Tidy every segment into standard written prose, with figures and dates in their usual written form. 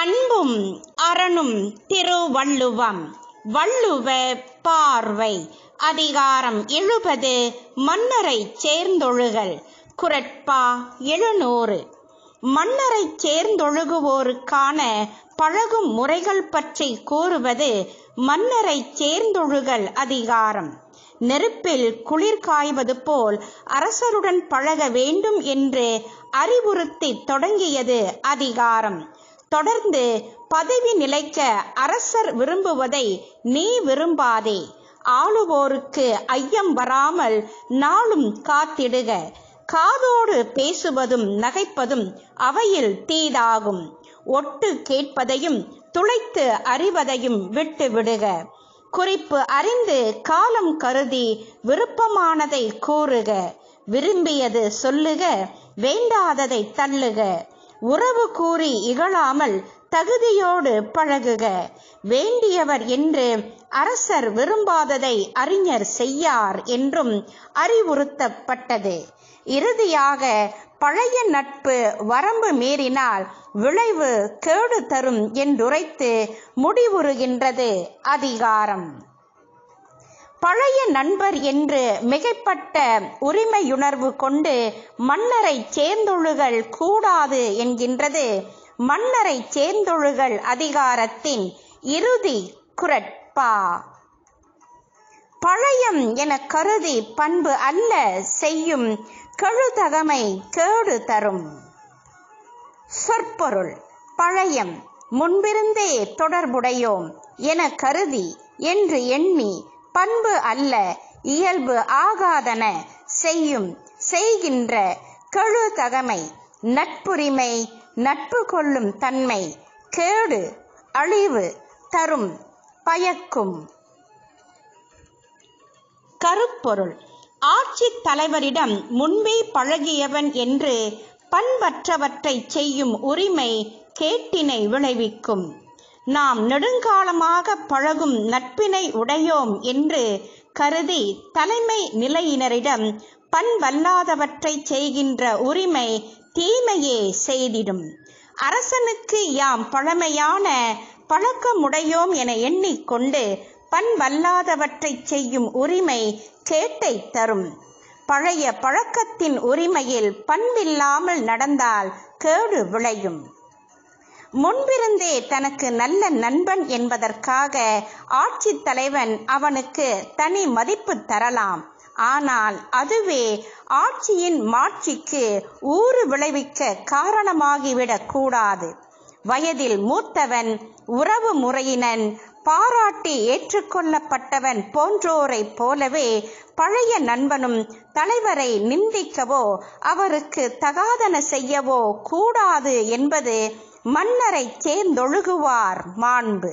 அன்பும் அரணும் திருவள்ளுவம். வள்ளுவ பார்வை. அதிகாரம் 70. மன்னரைச் சேர்ந்தொழுகல். குறட்பா 700. மன்னரைச் சேர்ந்தொழுகுவோருக்கான பழகும் முறைகள் பற்றி கூறுவது மன்னரைச் சேர்ந்தொழுகல் அதிகாரம். நெருப்பில் குளிர் காய்வது போல் அரசருடன் பழக வேண்டும் என்று அறிவுறுத்தி தொடங்கியது அதிகாரம். தொடர்ந்து பதவி நிலைக்க அரசர் விரும்புவதை நீ விரும்பாதே. ஆளுவோருக்கு ஐயம் வராமல் நாளும் காத்திடுக. காதோடு பேசுவதும் நகைப்பதும் அவையில் தீதாகும். ஒட்டு கேட்பதையும் துளைத்து அறிவதையும் விட்டு விடுக. குறிப்பு அறிந்து காலம் கருதி விருப்பமானதை கூறுக. விரும்பியது சொல்லுக, வேண்டாததை தள்ளுக. உறவு கூறி இகழாமல் தகுதியோடு பழகுக. வேண்டியவர் என்று அரசர் விரும்பாததை அறிஞர் செய்யார் என்றும் அறிவுறுத்தப்பட்டது. இறுதியாக பழைய நட்பு வரம்பு மீறினால் விளைவு கேடு தரும் என்றுரைத்து முடிவுறுகின்றது அதிகாரம். பழைய நண்பர் என்று மிகைப்பட்ட உரிமையுணர்வு கொண்டு மன்னரை சேர்ந்தொழுகல் கூடாது என்கின்றது மன்னரை சேர்ந்தொழுகல் அதிகாரத்தின் இறுதி குறட்பா. பழையம் என கருதி பண்பு அல்ல செய்யும் கெழுதகமை கேடு தரும். சொற்பொருள். பழையம் முன்பிருந்தே தொடர்புடையோம் என கருதி என்று எண்ணி பண்பு அல்ல இயல்பு ஆகாதன செய்யும் செய்கின்ற கெழுதகமை நட்புரிமை நட்பு கொள்ளும் தன்மை கேடு அழிவு தரும் பயக்கும். கருப்பொருள். ஆட்சி தலைவரிடம் முன்பே பழகியவன் என்று பண்பற்றவற்றை செய்யும் உரிமை கேட்டினை விளைவிக்கும். நாம் நெடுங்காலமாக பழகும் நட்பினை உடையோம் என்று கருதி தலைமை நிலையினரிடம் பண்பல்லாதவற்றை செய்கின்ற உரிமை தீமையே செய்திடும். அரசனுக்கு யாம் பழமையான பழக்கமுடையோம் என எண்ணிக்கொண்டு பண்பல்லாதவற்றை செய்யும் உரிமை கேட்டை தரும். பழைய பழக்கத்தின் உரிமையில் பண்பில்லாமல் நடந்தால் கேடு விளையும். முன்பிருந்தே தனக்கு நல்ல நண்பன் என்பதற்காக ஆட்சி தலைவன் அவனுக்கு தனி மதிப்பு தரலாம். ஆனால் அதுவே ஆட்சியின் மாட்சிக்கு ஊறு விளைவிக்க காரணமாகிவிடக் கூடாது. வயதில் மூத்தவன், உறவு முறையினன், பாராட்டி ஏற்றுக்கொள்ளப்பட்டவன் போன்றோரை போலவே பழைய நண்பனும் தலைவரை நிந்திக்கவோ அவருக்கு தகாதன செய்யவோ கூடாது என்பது மன்னரை சேர்ந்தொழுகுவார் மாண்பு.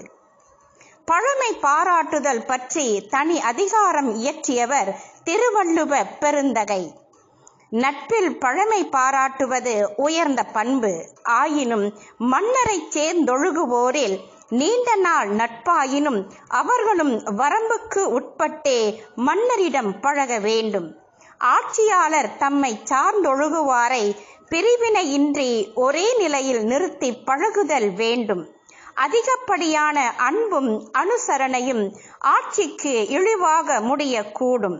பழமை பாராட்டுதல் பற்றி தனி அதிகாரம் இயற்றியவர் திருவள்ளுவ பெருந்தகை. நட்பில் பழமை பாராட்டுவது உயர்ந்த பண்பு. ஆயினும் மன்னரை சேர்ந்தொழுகுவோரில் நீண்ட நாள் நட்பாயினும் அவர்களும் வரம்புக்கு உட்பட்டே மன்னரிடம் பழக வேண்டும். ஆட்சியாளர் தம்மை சார்ந்தொழுகுவாரை பிரிவினையின்றி ஒரே நிலையில் நிறுத்தி பழகுதல் வேண்டும். அதிகப்படியான அன்பும் அனுசரணையும் ஆட்சிக்கு இழிவாக முடியக்கூடும்.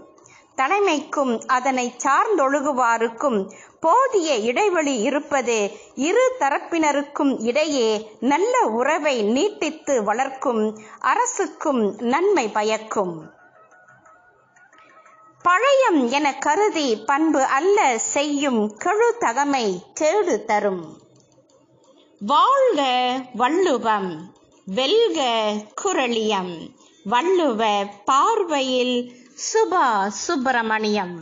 தலைமைக்கும் அதனை சார்ந்தொழுகுவாருக்கும் போதிய இடைவெளி இருப்பது இரு தரப்பினருக்கும் இடையே நல்ல உறவை நீட்டித்து வளர்க்கும் அரசுக்கும் நன்மை பயக்கும். பழையம் என கருதி பண்பு அல்ல செய்யும் கெழுதகமை கேடு தரும். வாழ்க வள்ளுவம், வெல்க குறளியம். வள்ளுவ பார்வையில் சுபா சுப்பிரமணியம்.